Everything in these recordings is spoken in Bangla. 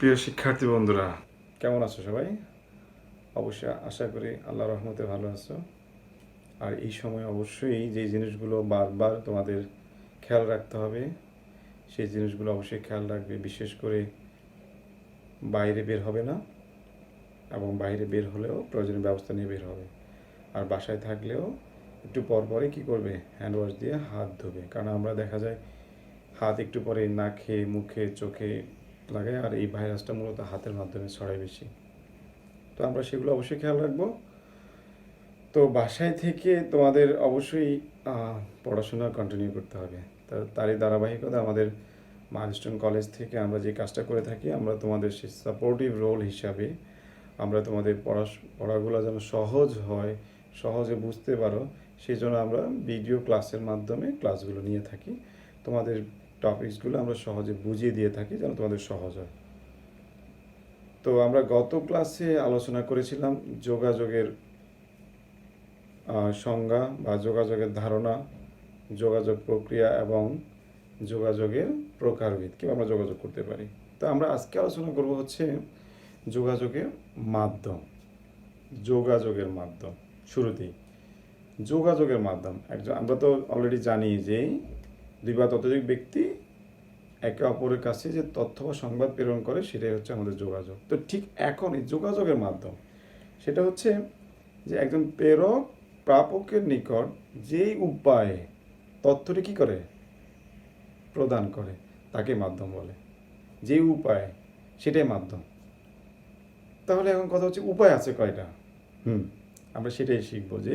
প্রিয় শিক্ষার্থী বন্ধুরা, কেমন আছো সবাই? অবশ্যই আশা করি আল্লাহর রহমতে ভালো আছো। আর এই সময় অবশ্যই যে জিনিসগুলো বারবার তোমাদের খেয়াল রাখতে হবে, সেই জিনিসগুলো অবশ্যই খেয়াল রাখবে। বিশেষ করে বাইরে বের হবে না, এবং বাইরে বের হলেও প্রয়োজনীয় ব্যবস্থা নিয়ে বের হবে। আর বাসায় থাকলেও একটু পর পরে কী করবে, হ্যান্ড ওয়াশ দিয়ে হাত ধোবে। কারণ আমরা দেখা যায় হাত একটু পরে নাকে, মুখে, চোখে লাগাই, আর এই ভাইরাসটা মূলত হাতের মাধ্যমে ছড়ায় বেশি। তো আমরা সেগুলো অবশ্যই খেয়াল রাখবো। তো বাসায় থেকে তোমাদের অবশ্যই পড়াশোনা কন্টিনিউ করতে হবে। তারই ধারাবাহিকতা আমাদের মাইলস্টোন কলেজ থেকে আমরা যে কাজটা করে থাকি, আমরা তোমাদের সেই সাপোর্টিভ রোল হিসাবে আমরা তোমাদের পড়াগুলো যেন সহজ হয়, সহজে বুঝতে পারো, সেই জন্য আমরা ভিডিও ক্লাসের মাধ্যমে ক্লাসগুলো নিয়ে থাকি। তোমাদের টপিকসগুলো আমরা সহজে বুঝিয়ে দিয়ে থাকি যেন তোমাদের সহজ হয়। তো আমরা গত ক্লাসে আলোচনা করেছিলাম যোগাযোগের সংজ্ঞা বা যোগাযোগের ধারণা, যোগাযোগ প্রক্রিয়া এবং যোগাযোগের প্রকারভেদ, কীভাবে আমরা যোগাযোগ করতে পারি। তো আমরা আজকে আলোচনা করব হচ্ছে যোগাযোগের মাধ্যম। যোগাযোগের মাধ্যম শুরুতেই যোগাযোগের মাধ্যম আমরা তো অলরেডি জানি যে দুই বা ততোধিক ব্যক্তি একে অপরের কাছে যে তথ্য বা সংবাদ প্রেরণ করে, সেটাই হচ্ছে আমাদের যোগাযোগ। তো ঠিক এখন এই যোগাযোগের মাধ্যম সেটা হচ্ছে যে একজন প্রেরক প্রাপকের নিকট যেই উপায়ে তথ্যটি কী করে, প্রদান করে, তাকে মাধ্যম বলে। যেই উপায়, সেটাই মাধ্যম। তাহলে এখন কথা হচ্ছে উপায় আছে কয়টা? আমরা সেটাই শিখবো যে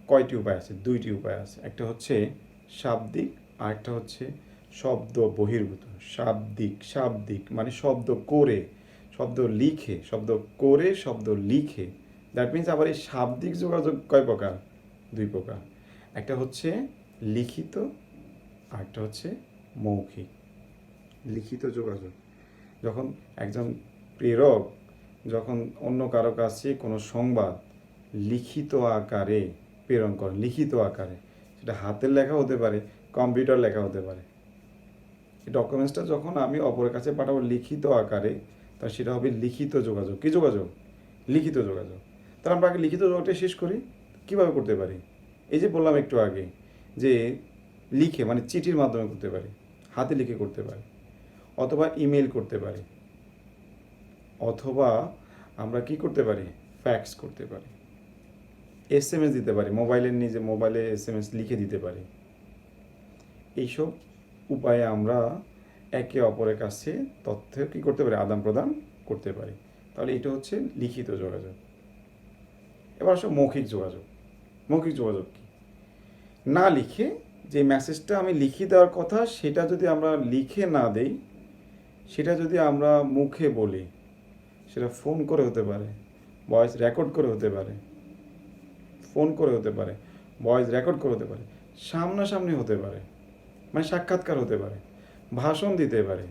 কয়টি উপায় আছে। দুইটি উপায় আছে, একটা হচ্ছে শাব্দিক আর একটা হচ্ছে শব্দ বহির্ভূত। শাব্দিক মানে শব্দ করে, শব্দ লিখে, শব্দ করে, শব্দ লিখে। দ্যাট মিনস আবার এই শাব্দিক যোগাযোগ কয় প্রকার? দুই প্রকার। একটা হচ্ছে লিখিত আর একটা হচ্ছে মৌখিক। লিখিত যোগাযোগ, যখন একজন প্রেরক যখন অন্য কারো কাছে কোনো সংবাদ লিখিত আকারে প্রেরণ করে, লিখিত আকারে, সেটা হাতের লেখা হতে পারে, কম্পিউটার লেখা হতে পারে। এই ডকুমেন্টসটা যখন আমি অপরের কাছে পাঠাবো লিখিত আকারে, তা সেটা হবে লিখিত যোগাযোগ। কী যোগাযোগ? লিখিত যোগাযোগ। তাহলে আমরা আগে লিখিত যোগাযোগটা শেষ করি। কীভাবে করতে পারি? এই যে বললাম একটু আগে যে লিখে মানে চিঠির মাধ্যমে করতে পারি, হাতে লিখে করতে পারি, অথবা ইমেল করতে পারি, অথবা আমরা কি করতে পারি, ফ্যাক্স করতে পারি, SMS দিতে পারি, মোবাইলে SMS লিখে দিতে পারি। এইসব উপায়ে আমরা একে অপরের কাছে তথ্য কী করতে পারি, আদান প্রদান করতে পারি। তাহলে এটা হচ্ছে লিখিত যোগাযোগ। এবার আসো মৌখিক যোগাযোগ। মৌখিক যোগাযোগ কি? না লিখে, যে মেসেজটা আমি লিখে দেওয়ার কথা সেটা যদি আমরা লিখে না দেই, সেটা যদি আমরা মুখে বলি, সেটা ফোন করে হতে পারে, ভয়েস রেকর্ড করে হতে পারে, ফোন করে হতে পারে, ভয়েস রেকর্ড করে হতে পারে, সামনাসামনি হতে পারে, মানে সাক্ষাৎকার হতে পারে, ভাষণ দিতে পারে,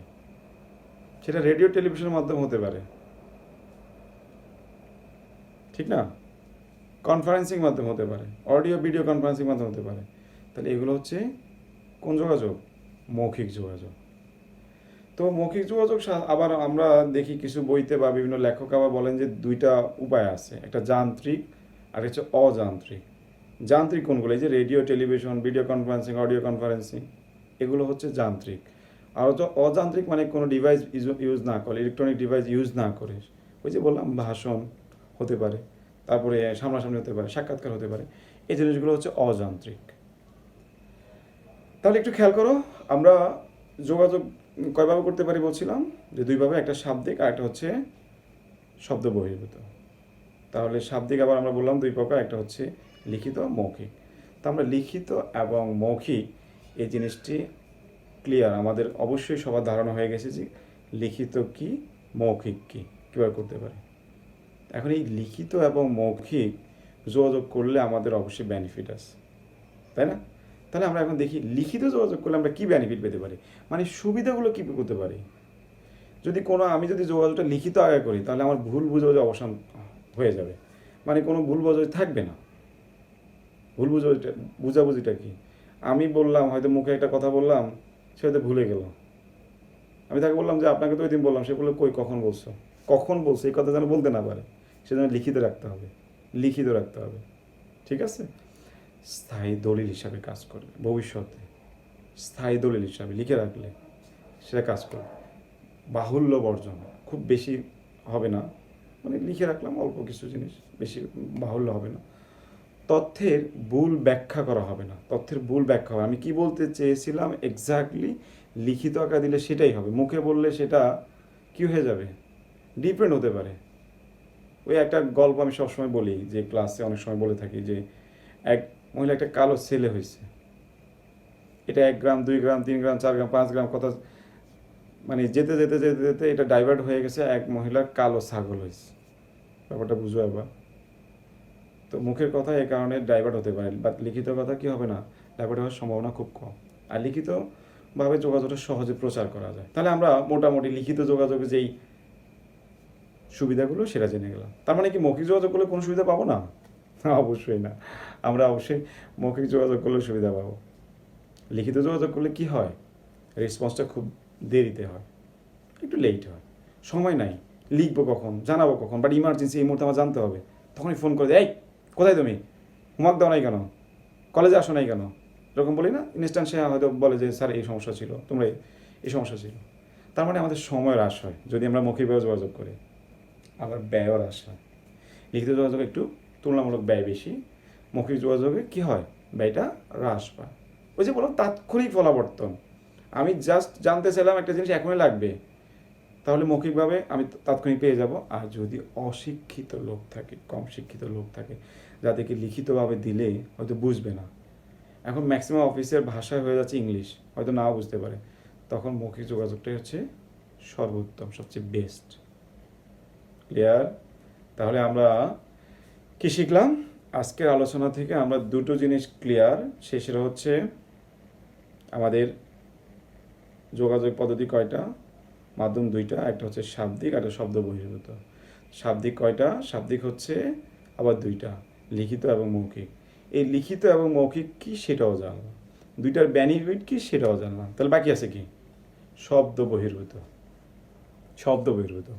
সেটা রেডিও টেলিভিশনের মাধ্যমে হতে পারে, ঠিক না? কনফারেন্সিং মাধ্যমে হতে পারে, অডিও ভিডিও কনফারেন্সিং মাধ্যমে হতে পারে। তাহলে এগুলো হচ্ছে কোন যোগাযোগ? মৌখিক যোগাযোগ। তো মৌখিক যোগাযোগ আবার আমরা দেখি কিছু বইতে বা বিভিন্ন লেখক আবার বলেন যে দুইটা উপায় আছে, একটা যান্ত্রিক আর হচ্ছে অযান্ত্রিক। যান্ত্রিক কোনগুলো? এই যে radio television, video conferencing, audio conferencing, এগুলো হচ্ছে যান্ত্রিক। আর হচ্ছে অযান্ত্রিক মানে কোনো ডিভাইস ইউজ না করে, ইলেকট্রনিক ডিভাইস ইউজ না করে, ওই যে বললাম ভাষণ হতে পারে, তারপরে সামনাসামনি হতে পারে, সাক্ষাৎকার হতে পারে, এই জিনিসগুলো হচ্ছে অযান্ত্রিক। তাহলে একটু খেয়াল করো, আমরা যোগাযোগ কয়ভাবে করতে পারি বলছিলাম? যে দুইভাবে, একটা শাব্দিক আর একটা হচ্ছে শব্দ বহির্ভূত। তাহলে শাব্দিক আবার আমরা বললাম দুই প্রকার, একটা হচ্ছে লিখিত, মৌখিক। তো আমরা লিখিত এবং মৌখিক এই জিনিসটি ক্লিয়ার, আমাদের অবশ্যই সবার ধারণা হয়ে গেছে যে লিখিত কি, মৌখিক কি, কীভাবে করতে পারি। এখন এই লিখিত এবং মৌখিক যোগাযোগ করলে আমাদের অবশ্যই বেনিফিট আছে, তাই না? তাহলে আমরা এখন দেখি লিখিত যোগাযোগ করলে আমরা কী বেনিফিট পেতে পারি, মানে সুবিধাগুলো কী করতে পারি। আমি যদি যোগাযোগটা লিখিত আগে করি, তাহলে আমার ভুল বুঝাবুঝি অবসান হয়ে যাবে, মানে কোনো ভুল বুঝাবুঝি থাকবে না। ভুল বুঝাবুঝিটা কি? আমি বললাম, হয়তো মুখে একটা কথা বললাম, সে হয়তো ভুলে গেল, আমি তাকে বললাম যে আপনাকে তো ওই দিন বললাম, সে বললো কই কখন বলছো, কখন বলছো, এই কথা যেন বলতে না পারে, সেজন্য লিখিত রাখতে হবে, লিখিত রাখতে হবে, ঠিক আছে। স্থায়ী দলিল হিসাবে কাজ করবে ভবিষ্যতে, স্থায়ী দলিল হিসাবে লিখে রাখলে সেটা কাজ করবে। বাহুল্য বর্জন, খুব বেশি হবে না, মানে লিখে রাখলাম অল্প কিছু জিনিস, বেশি বাহুল্য হবে না। তথ্যের ভুল ব্যাখ্যা করা হবে না, তথ্যের ভুল ব্যাখ্যা হবে, আমি কি বলতে চেয়েছিলাম এক্স্যাক্টলি লিখিত আকার দিলে সেটাই হবে, মুখে বললে সেটা কি হয়ে যাবে, ডিফারেন্ট হতে পারে। ওই একটা গল্প আমি সবসময় বলি, যে ক্লাসে অনেক সময় বলে থাকি, যে এক মহিলা একটা কালো ছেলে হয়েছে, এটা 1 গ্রাম 2 গ্রাম 3 গ্রাম 4 গ্রাম 5 গ্রাম কথা, মানে যেতে যেতে যেতে যেতে এটা ডাইভার্ট হয়ে গেছে, এক মহিলার কালো ছাগল হয়েছে। ব্যাপারটা বুঝো এবার। তো মুখের কথা এই কারণে ডাইভার্ট হতে পারে, বাট লিখিত কথা কি হবে না, ডাইভার্ট হওয়ার সম্ভাবনা খুব কম। আর লিখিতভাবে যোগাযোগটা সহজে প্রচার করা যায়। তাহলে আমরা মোটামুটি লিখিত যোগাযোগে যেই সুবিধাগুলো সেটা জেনে গেলাম। তার মানে কি মৌখিক যোগাযোগ করলে কোনো সুবিধা পাবো না? অবশ্যই না। আমরা অবশ্যই মৌখিক যোগাযোগ করলে সুবিধা পাবো। লিখিত যোগাযোগ করলে কি হয়, রেসপন্সটা খুব দেরিতে হয়, একটু লেট হয়, সময় নাই, লিখবো কখন, জানাবো কখন, বাট ইমার্জেন্সি এই মুহূর্তে আমার জানতে হবে, তখনই ফোন করে দেয়, এই কোথায় তুমি, হোমওয়ার্ক দাও নাই কেন, কলেজে আসো নাই কেন, এরকম বলি না, ইনস্ট্যান্ট সে হয়তো বলে যে স্যার এই সমস্যা ছিল, তোমরা এই সমস্যা ছিল। তার মানে আমাদের সময় হ্রাস হয় যদি আমরা মৌখিকভাবে যোগাযোগ করি, আবার ব্যয়ও হ্রাস হয়। লিখিত যোগাযোগ একটু তুলনামূলক ব্যয় বেশি, মৌখিক যোগাযোগে কি হয়, ব্যয়টা হ্রাস পায়। ওই যে বললাম তাৎক্ষণিক ফলাবর্তন, আমি জাস্ট জানতে চাইলাম একটা জিনিস এখনই লাগবে, তাহলে মৌখিকভাবে আমি তাৎক্ষণিক পেয়ে যাব। আর যদি অশিক্ষিত লোক থাকে, কম শিক্ষিত লোক থাকে, যাদেরকে লিখিতভাবে দিলে হয়তো বুঝবে না, এখন ম্যাক্সিমাম অফিসের ভাষায় হয়ে যাচ্ছে ইংলিশ, হয়তো নাও বুঝতে পারে, তখন মৌখিক যোগাযোগটাই হচ্ছে সর্বোত্তম, সবচেয়ে বেস্ট। ক্লিয়ার? তাহলে আমরা কি শিখলাম আজকের আলোচনা থেকে? আমরা দুটো জিনিস ক্লিয়ার, সেটা হচ্ছে আমাদের যোগাযোগ পদ্ধতি কয়টা, মাধ্যম দুইটা, একটা হচ্ছে শাব্দিক, একটা শব্দ বহির্ভূত। শাব্দিক কয়টা, শাব্দিক হচ্ছে আবার দুইটা, লিখিত এবং মৌখিক। এই লিখিত এবং মৌখিক কি সেটাও জানলাম, দুইটার বেনিফিট কি সেটাও জানলাম। তাহলে বাকি আছে কি, শব্দ বহির্ভূত। শব্দ বহির্ভূত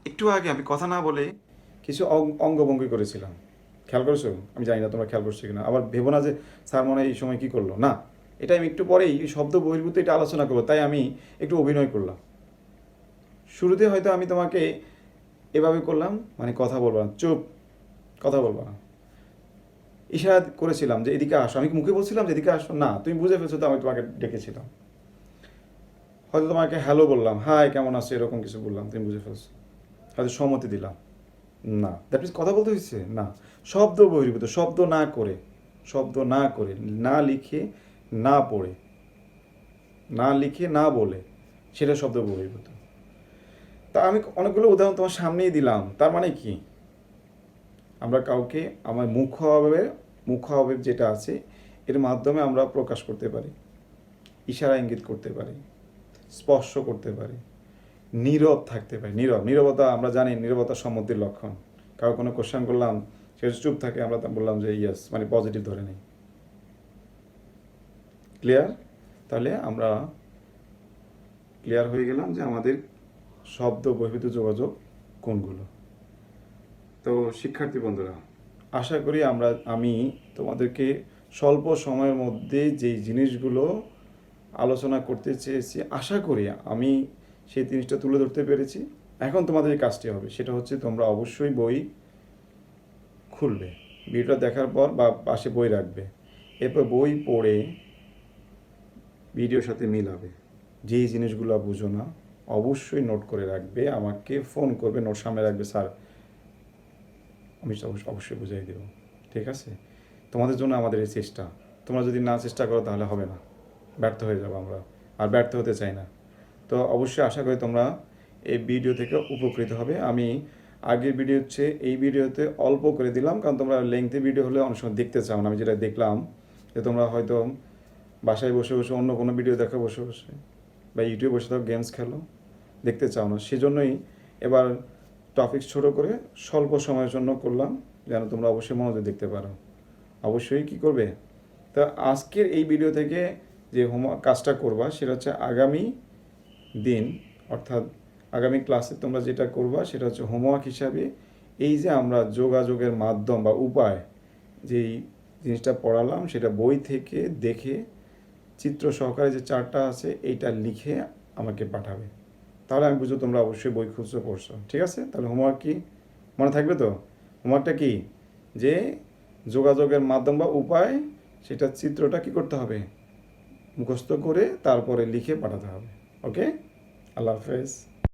একটু আগে আমি কথা না বলে কিছু অঙ্গভঙ্গি করেছিলাম, খেয়াল করেছো? আমি জানি না তোমরা খেয়াল করছো কিনা, আবার ভেবো না যে স্যার মনে হয় এই সময় কী করলো, না, এটা আমি একটু পরেই শব্দ বহির্ভূত এটা আলোচনা করবো, তাই আমি একটু অভিনয় করলাম। শুরুতে হয়তো আমি তোমাকে এভাবে করলাম, মানে কথা বলবো না, চুপ, কথা বলবো না, ইশারা করেছিলাম যে এদিকে আসো, আমি মুখে বলছিলাম যে এদিকে আসো, না তুমি বুঝে ফেলছো তো আমি তোমাকে ডেকেছিলাম। হয়তো তোমাকে হ্যালো বললাম, হাই কেমন আছো, এরকম কিছু বললাম, তুমি বুঝে ফেলছো, হয়তো সম্মতি দিলাম, না, দ্যাট মিনস কথা বলতে হয়েছে না। শব্দ বহির্ভূত, শব্দ না করে, শব্দ না করে, না লিখে, না পড়ে, না লিখে, না বলে, সেটা শব্দ বহির্ভূত। তা আমি অনেকগুলো উদাহরণ তোমার সামনেই দিলাম। তার মানে কি, আমরা কাউকে আমার মুখাবয়ব যেটা আছে এর মাধ্যমে আমরা প্রকাশ করতে পারি, ইশারা ইঙ্গিত করতে পারি, স্পর্শ করতে পারি, নীরব থাকতে পারি। নীরবতা আমরা জানি, নীরবতা সম্মতির লক্ষণ। কারো কোনো কোশ্চেন করলাম, সে চুপ থাকে, আমরা বললাম যে ইয়েস, মানে পজিটিভ ধরে নেই। ক্লিয়ার? তাহলে আমরা ক্লিয়ার হয়ে গেলাম যে আমাদের শব্দ বহির্ভূত যোগাযোগ কোনগুলো। তো শিক্ষার্থী বন্ধুরা, আশা করি আমি তোমাদেরকে স্বল্প সময়ের মধ্যে যেই জিনিসগুলো আলোচনা করতে চেয়েছি, আশা করি আমি সেই জিনিসটা তুলে ধরতে পেরেছি। এখন তোমাদের যে কাজটি হবে সেটা হচ্ছে তোমরা অবশ্যই বই খুলবে, ভিডিওটা দেখার পর বা পাশে বই রাখবে, এরপর বই পড়ে ভিডিওর সাথে মিলাবে। যেই জিনিসগুলো বুঝো না অবশ্যই নোট করে রাখবে, আমাকে ফোন করবে, নোট সামনে রাখবে, স্যার আমি অবশ্যই বুঝিয়ে দেবো। ঠিক আছে? তোমাদের জন্য আমাদের এই চেষ্টা, তোমরা যদি না চেষ্টা করো তাহলে হবে না, ব্যর্থ হয়ে যাবো আমরা, আর ব্যর্থ হতে চাই না। তো অবশ্যই আশা করি তোমরা এই ভিডিও থেকে উপকৃত হবে। আমি আগের ভিডিও হচ্ছে এই ভিডিওতে অল্প করে দিলাম, কারণ তোমরা লেংথি ভিডিও হলে অনেক সময় দেখতে চাও না। আমি যেটা দেখলাম যে তোমরা হয়তো বাসায় বসে বসে অন্য কোনো ভিডিও দেখো, বসে বসে বা ইউটিউবে বসে থাকো, গেমস খেলো, দেখতে চাও না। সেজন্যই এবার টপিক ছোটো করে স্বল্প সময়ের জন্য করলাম, যেন তোমরা অবশ্যই মনোযোগ দেখতে পারো। অবশ্যই কী করবে, তো আজকের এই ভিডিও থেকে যে হোমওয়ার্ক কাজটা করবা সেটা হচ্ছে আগামী দিন, অর্থাৎ আগামী ক্লাসে তোমরা যেটা করবা সেটা হচ্ছে হোমওয়ার্ক হিসাবে এই যে আমরা যোগাযোগের মাধ্যম বা উপায় যেই জিনিসটা পড়ালাম সেটা বই থেকে দেখে চিত্র সহকারে যে চার্টটা আছে এইটা লিখে আমাকে পাঠাবে। তাহলে আমি বুঝবো তোমরা অবশ্যই বই খুঁজতে পড়ছো। ঠিক আছে? তাহলে হোমওয়ার্ক কি মনে থাকবে তো? হোমওয়ার্কটা কি, যে যোগাযোগের মাধ্যম বা উপায় সেটা চিত্রটা কি করতে হবে, মুখস্থ করে তারপরে লিখে পাঠাতে হবে। ওকে, আল্লাহ হাফেজ।